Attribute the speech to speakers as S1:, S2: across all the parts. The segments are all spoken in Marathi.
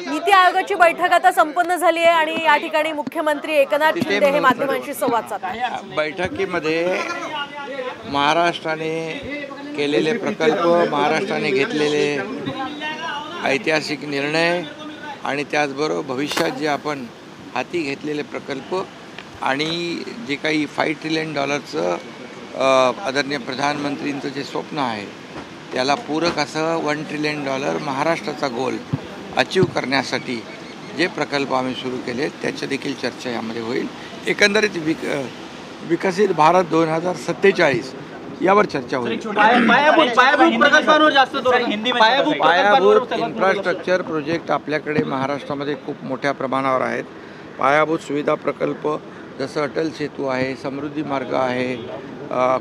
S1: नीती आयोगाची बैठक आता संपन्न झाली आहे आणि या ठिकाणी मुख्यमंत्री एकनाथ शिंदे हे माध्यमांशी संवाद साधतात।
S2: बैठकीमध्ये महाराष्ट्राने केलेले प्रकल्प, महाराष्ट्राने घेतलेले ऐतिहासिक निर्णय आणि त्याचबरोबर भविष्यात जे आपण हाती घेतलेले प्रकल्प आणि जे काही $5 ट्रिलियन आदरणीय प्रधानमंत्रींचं जे स्वप्न आहे त्याला पूरक असं $1 ट्रिलियन महाराष्ट्राचा गोल अचीव करण्यासाठी जे प्रकल्प आम्ही सुरू केले त्याची देखील चर्चा यामध्ये होईल। एकंदरीत विकसित भारत 2047 यावर चर्चा होईल। पायाभूत इन्फ्रास्ट्रक्चर प्रोजेक्ट आपल्याकडे महाराष्ट्रामध्ये खूप मोठ्या प्रमाणावर आहेत। पायाभूत सुविधा प्रकल्प जसं अटल सेतू आहे, समृद्धी मार्ग आहे,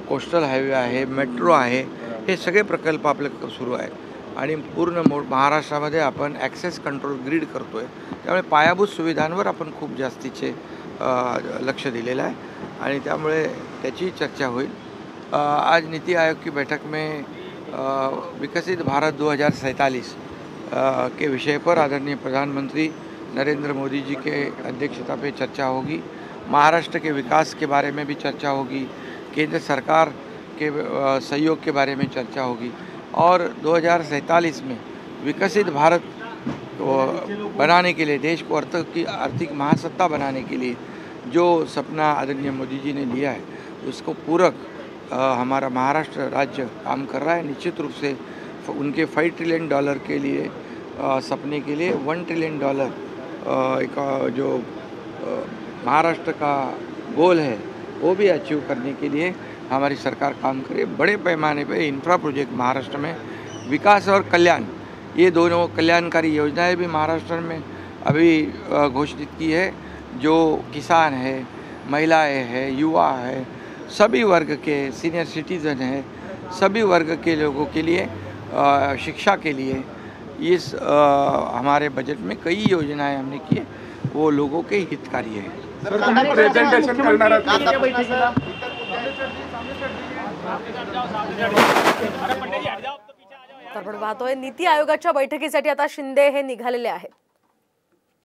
S2: कोस्टल हायवे आहे, मेट्रो आहे, हे सगळे प्रकल्प आपल्याकडे सुरू आहेत आणि पूर्ण महाराष्ट्रामध्ये आपण ॲक्सेस कंट्रोल ग्रीड करतो आहे। त्यामुळे पायाभूत सुविधांवर आपण खूप जास्तीचे लक्ष दिलेलं आहे आणि त्यामुळे त्याची चर्चा होईल। आज नीति आयोग की बैठक में विकसित भारत 2047 के विषय पर आदरणीय प्रधानमंत्री नरेंद्र मोदी जी के अध्यक्षता पे चर्चा होगी। महाराष्ट्र के विकास के बारे में भी चर्चा होगी, केंद्र सरकार के सहयोग के बारे में चर्चा होगी और 2047 में विकसित भारत बनाने के लिए, देश को आर्थिक महासत्ता बनाने के लिए जो सपना आदरणीय मोदी जी ने लिया है उसको पूरक हमारा महाराष्ट्र राज्य काम कर रहा है। निश्चित रूप से उनके $5 ट्रिलियन के लिए सपने के लिए $1 ट्रिलियन एक जो महाराष्ट्र का गोल है वो भी अचीव करने के लिए हमारी सरकार काम करे। बड़े पैमाने पे इंफ्रा प्रोजेक्ट महाराष्ट्र में विकास और कल्याण, ये दोनों कल्याणकारी योजनाएं भी महाराष्ट्र में अभी घोषित की है। जो किसान है, महिलाएं हैं, युवा है, सभी वर्ग के सीनियर सिटीज़न हैं, सभी वर्ग के लोगों के लिए शिक्षा के लिए इस हमारे बजट में कई योजनाएं हमने की है, वो लोगों के हितकारी है।
S1: तर आपण पाहतोय नीती आयोगाच्या बैठकीसाठी आता शिंदे हे निघालेले आहेत।